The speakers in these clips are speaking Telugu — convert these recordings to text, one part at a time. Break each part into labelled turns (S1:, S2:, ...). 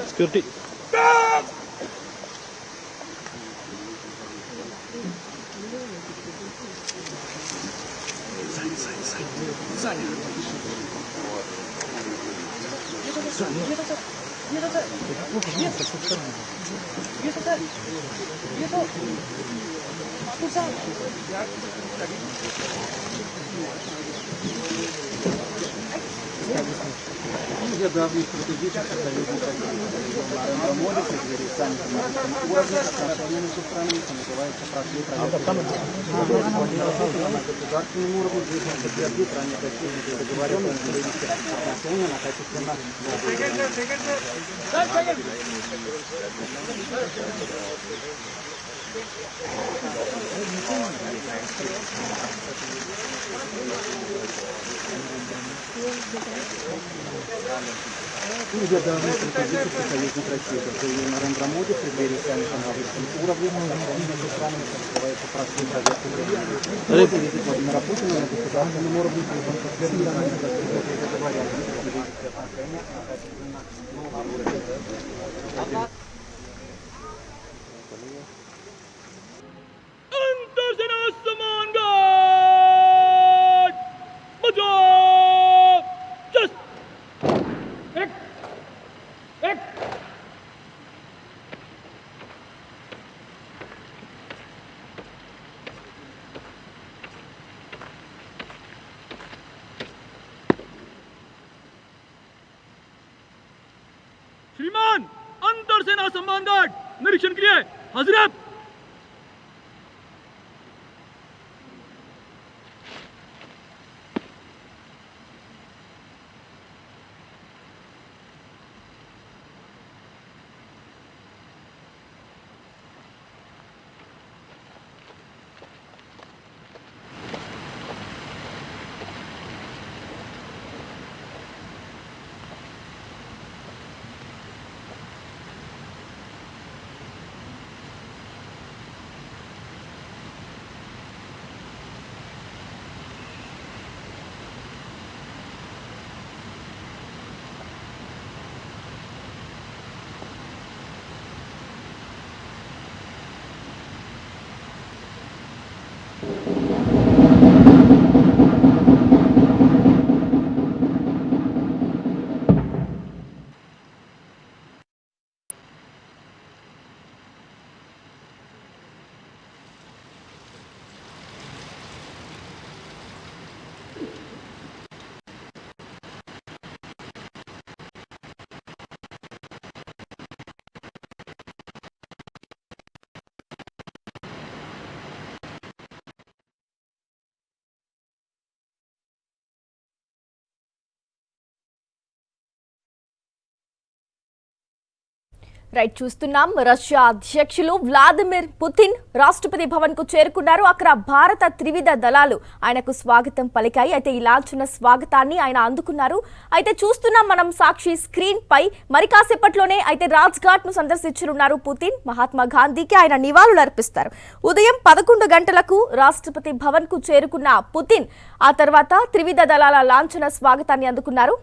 S1: Security.
S2: Главные стратегические союзники Нарендра Моди преддверии саммита уровня отношения между странами, что называется «Прошли на государственном уровне, действительно подтвердит ранее достигнутые договоренности и вывести отношения на качественно Главный стратегический союзник России преддверии Нарендра Моди преддверии саммита на высшем уровне отношения между странами, что называется «Прошли проверку визит Владимира Путина на государственном уровне, подтвердит ранее достигнутые договоренности и вывести отношения на качественно новом уровне.
S3: श्रीमान अंतर सेना सम्मान गार्ड निरीक्षण के लिए हाजिर है।
S4: రైట్ చూస్తున్నాం రష్యా అధ్యక్షులు వ్లాదిమిర్ పుతిన్ రాష్ట్రపతి భవన్ కు చేరుకున్నారు. అక్కడ భారత త్రివిధ దళాలు ఆయనకు స్వాగతం పలికాయి. అయితే ఈ లాంఛన స్వాగతాన్ని ఆయన అందుకున్నారు. అయితే చూస్తున్నాం మనం సాక్షి స్క్రీన్ పై మరి కాసేపట్లోనే అయితే రాజ్ ఘాట్ ను సందర్శించనున్నారు పుతిన్. మహాత్మా గాంధీకి ఆయన నివాళులు అర్పిస్తారు. ఉదయం 11 గంటలకు రాష్ట్రపతి భవన్ కు చేరుకున్న పుతిన్ ఆ తర్వాత త్రివిధ దళాల లాంఛన స్వాగతాన్ని అందుకున్నారు.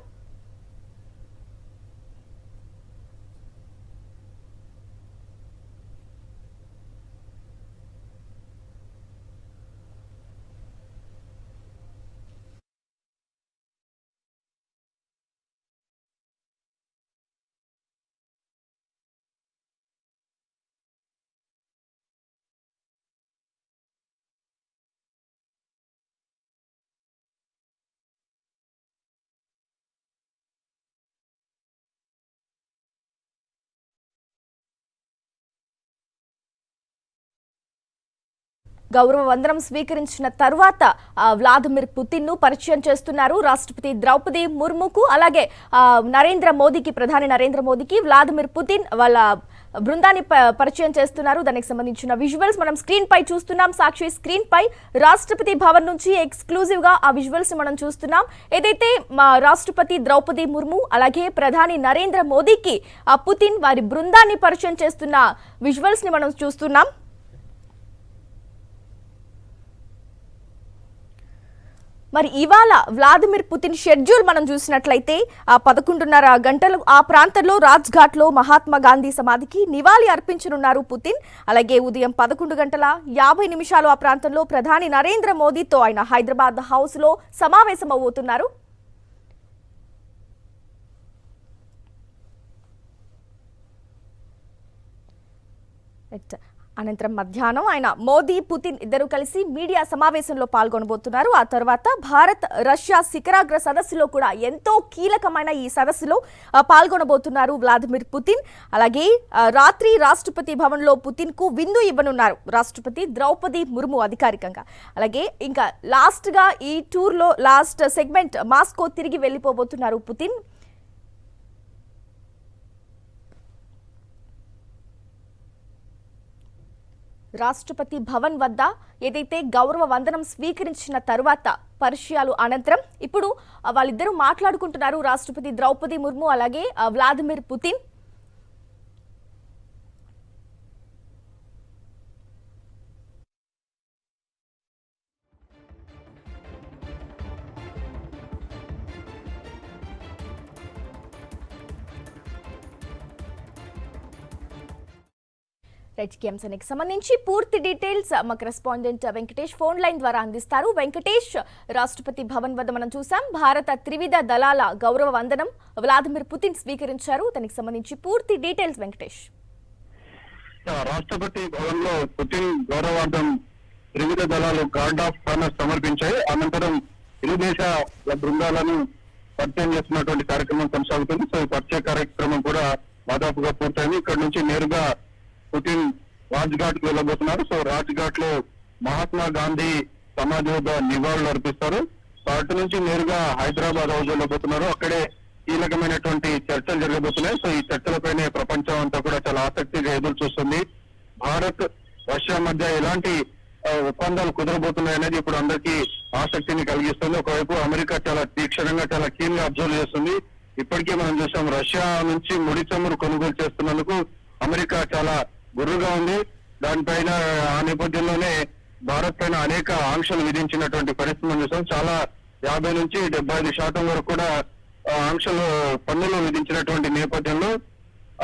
S4: గౌరవ వందనం స్వీకరించిన తర్వాత వ్లాదిమిర్ పుతిన్ ను పరిచయం చేస్తున్నారు రాష్ట్రపతి ద్రౌపది ముర్ముకు. అలాగే ప్రధాని నరేంద్ర మోదీకి వ్లాదిమిర్ పుతిన్ వాళ్ళ బృందాన్ని పరిచయం చేస్తున్నారు. దానికి సంబంధించిన విజువల్స్ మనం స్క్రీన్ పై చూస్తున్నాం. సాక్షి స్క్రీన్ పై రాష్ట్రపతి భవన్ నుంచి ఎక్స్క్లూజివ్ గా ఆ విజువల్స్ మనం చూస్తున్నాం. ఏదైతే రాష్ట్రపతి ద్రౌపది ముర్ము అలాగే ప్రధాని నరేంద్ర మోదీకి పుతిన్ వారి బృందాన్ని పరిచయం చేస్తున్న విజువల్స్ ని మనం చూస్తున్నాం. మరి ఇవాళ వ్లాదిమిర్ పుతిన్ షెడ్యూల్ మనం చూసినట్లయితే 11:30 గంటలు ఆ ప్రాంతంలో రాజ్ఘాట్లో మహాత్మా గాంధీ సమాధికి నివాళి అర్పించనున్నారు పుతిన్. అలాగే ఉదయం 11:50 ఆ ప్రాంతంలో ప్రధాని నరేంద్ర మోదీతో ఆయన హైదరాబాద్ హౌస్ లో సమావేశమవుతున్నారు. అనంతరం మధ్యాహ్నం ఆయన మోదీ పుతిన్ ఇద్దరు కలిసి మీడియా సమావేశంలో పాల్గొనబోతున్నారు. ఆ తర్వాత భారత్ రష్యా శిఖరాగ్ర సదస్సులో కూడా ఎంతో కీలకమైన ఈ సదస్సులో పాల్గొనబోతున్నారు వ్లాదిమిర్ పుతిన్. అలాగే రాత్రి రాష్ట్రపతి భవన్లో పుతిన్ కు విందు ఇవ్వనున్నారు రాష్ట్రపతి ద్రౌపది ముర్ము అధికారికంగా. అలాగే ఇంకా లాస్ట్ గా ఈ టూర్ లో లాస్ట్ సెగ్మెంట్ మాస్కో తిరిగి వెళ్లిపోబోతున్నారు పుతిన్. రాష్ట్రపతి భవన్ వద్ద ఏదైతే గౌరవ వందనం స్వీకరించిన తరువాత పరిచయాలు అనంతరం ఇప్పుడు వాళ్ళిద్దరూ మాట్లాడుకుంటున్నారు రాష్ట్రపతి ద్రౌపది ముర్ము అలాగే వ్లాదిమిర్ పుతిన్. రాజకీయానికి సంబంధించి పూర్తి డీటెయిల్స్ మా కరెస్పాండెంట్ వెంకటేష్ ఫోన్ లైన్ ద్వారా అందిస్తారు. వెంకటేష్, రాష్ట్రపతి భవన్ వద్ద మనం చూసాం భారత త్రివిధ దళాల గౌరవ వందనం వ్లాదిమిర్ పుతిన్ స్వీకరించారు. దానికి సంబంధించి పూర్తి డీటెయిల్స్ వెంకటేష్.
S1: రాష్ట్రపతి భవన్ లో పుతిన్ గౌరవార్థం త్రివిధ దళాలు గార్డ్ ఆఫ్ ఆనర్ సమర్పించాయి. అనంతరం ఇరు దేశాల బృందాలను పరిచయం చేస్తున్నటువంటి కార్యక్రమం కొనసాగుతుంది. సో ఈ పరిచయ కార్యక్రమం కూడా దాదాపుగా పూర్తయింది. ఇక్కడ నుంచి నేరుగా పుతిన్ రాజ్ఘాట్ కు వెళ్ళబోతున్నారు. సో రాజ్ఘాట్ లో మహాత్మా గాంధీ సమాధి వద్ద నివాళులు అర్పిస్తారు. సో అటు నుంచి నేరుగా హైదరాబాద్ హౌస్ వెళ్ళబోతున్నారు. అక్కడే కీలకమైనటువంటి చర్చలు జరగబోతున్నాయి. సో ఈ చర్చలపైనే ప్రపంచం అంతా కూడా చాలా ఆసక్తిగా ఎదురు చూస్తుంది. భారత్ రష్యా మధ్య ఎలాంటి ఒప్పందాలు కుదరబోతున్నాయి అనేది ఇప్పుడు అందరికీ ఆసక్తిని కలిగిస్తుంది. ఒకవైపు అమెరికా చాలా తీక్షణంగా చాలా కీన్ గా అబ్జర్వ్ చేస్తుంది. ఇప్పటికే మనం చూసాం రష్యా నుంచి ముడి చమురు కొనుగోలు చేస్తున్నందుకు అమెరికా చాలా గుర్రుగా ఉంది. దానిపైన ఆ నేపథ్యంలోనే భారత్ పైన అనేక ఆంక్షలు విధించినటువంటి పరిస్థితి మనం చూసాం. చాలా 50 నుంచి 75% వరకు కూడా ఆంక్షలు పన్నులు విధించినటువంటి నేపథ్యంలో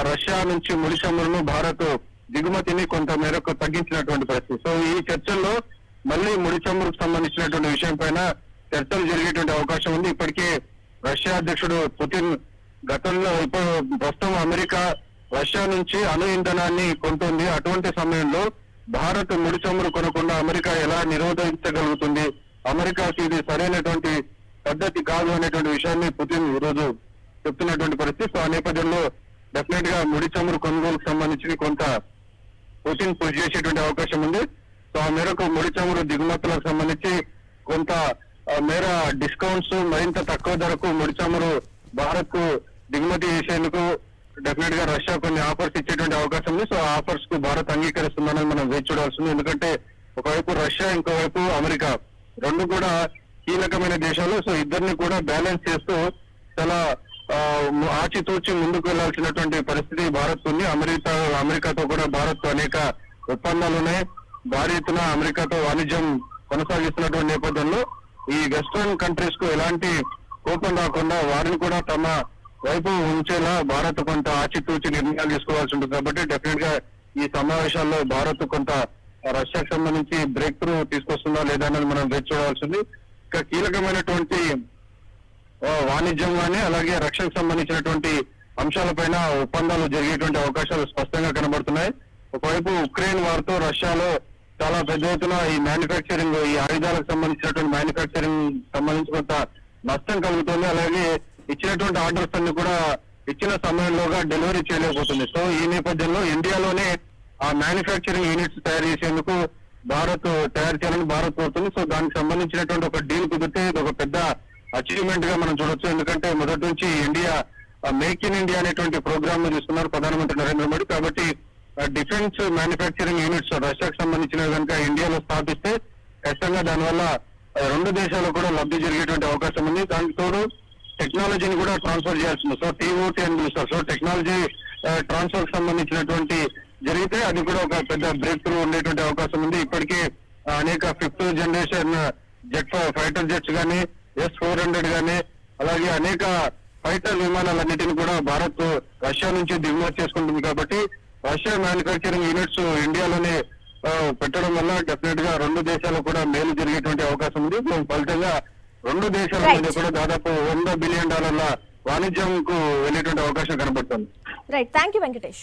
S1: రష్యా నుంచి ముడి చమురును భారత్ దిగుమతిని కొంత మేరకు తగ్గించినటువంటి పరిస్థితి. సో ఈ చర్చల్లో మళ్ళీ ముడి చమురుకు సంబంధించినటువంటి విషయం పైన చర్చలు జరిగేటువంటి అవకాశం ఉంది. ఇప్పటికే రష్యా అధ్యక్షుడు పుతిన్ గతంలో ఇప్పుడు ప్రస్తుతం అమెరికా రష్యా నుంచి అణు ఇంధనాన్ని కొంటుంది. అటువంటి సమయంలో భారత్ ముడి చమురు కొనకుండా అమెరికా ఎలా నిరోధించగలుగుతుంది, అమెరికాకి ఇది సరైనటువంటి పద్ధతి కాదు అనేటువంటి విషయాన్ని పుతిన్ ఈ రోజు చెప్తున్నటువంటి పరిస్థితి. సో ఆ నేపథ్యంలో డెఫినెట్ గా ముడి చమురు కొనుగోలుకు సంబంధించి కొంత పుతిన్ పుష్ చేసేటువంటి అవకాశం ఉంది. సో ఆ మేరకు ముడి చమురు దిగుమతులకు సంబంధించి కొంత మేర డిస్కౌంట్స్ మరింత తక్కువ ధరకు ముడి చమురు భారత్ కు దిగుమతి చేసేందుకు డెఫినెట్ గా రష్యా కొన్ని ఆఫర్స్ ఇచ్చేటువంటి అవకాశం ఉంది. సో ఆఫర్స్ కు భారత్ అంగీకరిస్తుందని మనం వేచి చూడాల్సింది. ఎందుకంటే ఒకవైపు రష్యా ఇంకోవైపు అమెరికా రెండు కూడా కీలకమైన దేశాలు. సో ఇద్దరిని కూడా బ్యాలెన్స్ చేస్తూ చాలా ఆచితూచి ముందుకు వెళ్లాల్సినటువంటి పరిస్థితి భారత్ ఉంది. అమెరికాతో కూడా భారత్ అనేక ఒప్పందాలు ఉన్నాయి. భారీ ఎత్తున అమెరికాతో వాణిజ్యం కొనసాగిస్తున్నటువంటి నేపథ్యంలో ఈ వెస్ట్రన్ కంట్రీస్ కు ఎలాంటి కోపం రాకుండా వారిని కూడా తమ వైపు ఉంచేలా భారత్ కొంత ఆచితూచి నిర్ణయాలు తీసుకోవాల్సి ఉంటుంది. కాబట్టి డెఫినెట్ గా ఈ సమావేశాల్లో భారత్ కొంత రష్యాకు సంబంధించి బ్రేక్ త్రూ తీసుకొస్తుందా లేదా అనేది మనం వేచి చూడాల్సింది. ఇంకా కీలకమైనటువంటి వాణిజ్యం కానీ అలాగే రక్షణకు సంబంధించినటువంటి అంశాలపైన ఒప్పందాలు జరిగేటువంటి అవకాశాలు స్పష్టంగా కనబడుతున్నాయి. ఒకవైపు ఉక్రెయిన్ వారితో రష్యాలో చాలా పెద్ద ఎత్తున ఈ మ్యానుఫ్యాక్చరింగ్ ఈ ఆయుధాలకు సంబంధించినటువంటి మ్యానుఫ్యాక్చరింగ్ సంబంధించి కొంత నష్టం కలుగుతుంది. అలాగే ఇచ్చినటువంటి ఆర్డర్స్ అన్ని కూడా ఇచ్చిన సమయంలోగా డెలివరీ చేయలేకపోతుంది. సో ఈ నేపథ్యంలో ఇండియాలోనే ఆ మ్యానుఫ్యాక్చరింగ్ యూనిట్స్ తయారు చేసేందుకు భారత్ తయారు చేయాలని భారత్ కోరుతుంది. సో దానికి సంబంధించినటువంటి ఒక డీల్ కుదిరితే ఇది ఒక పెద్ద అచీవ్మెంట్ గా మనం చూడొచ్చు. ఎందుకంటే మొదటి నుంచి ఇండియా మేక్ ఇన్ ఇండియా అనేటువంటి ప్రోగ్రామ్ ను తీసుకున్నారు ప్రధానమంత్రి నరేంద్ర మోడీ. కాబట్టి డిఫెన్స్ మ్యానుఫ్యాక్చరింగ్ యూనిట్స్ రష్యాకు సంబంధించినవి కనుక ఇండియాలో స్థాపిస్తే ఖచ్చితంగా దానివల్ల రెండు దేశాలు కూడా లబ్ధి జరిగేటువంటి అవకాశం ఉంది. దానికి తోడు టెక్నాలజీని కూడా ట్రాన్స్ఫర్ చేయాల్సింది. సో టీఓటీ అని పిలుస్తారు. సో టెక్నాలజీ ట్రాన్స్ఫర్ సంబంధించినటువంటి జరిగితే అది కూడా ఒక పెద్ద బ్రేక్ త్రూ ఉండేటువంటి అవకాశం ఉంది. ఇప్పటికే అనేక 5th జనరేషన్ ఫైటర్ జెట్స్ గానీ S-400 గానీ అలాగే అనేక ఫైటర్ విమానాలన్నిటిని కూడా భారత్ రష్యా నుంచి దిగుమతి చేసుకుంటుంది కాబట్టి రష్యా మ్యానుఫ్యాక్చరింగ్ యూనిట్స్ ఇండియాలోనే పెట్టడం వల్ల డెఫినెట్ గా రెండు దేశాలకు కూడా మేలు జరిగేటువంటి అవకాశం ఉంది. ఫలితంగా రెండు దేశాల మధ్య కూడా దాదాపు $100 బిలియన్ వాణిజ్యంకు వెళ్ళేటువంటి అవకాశం కనబడుతుంది.
S4: Right, thank you Venkatesh.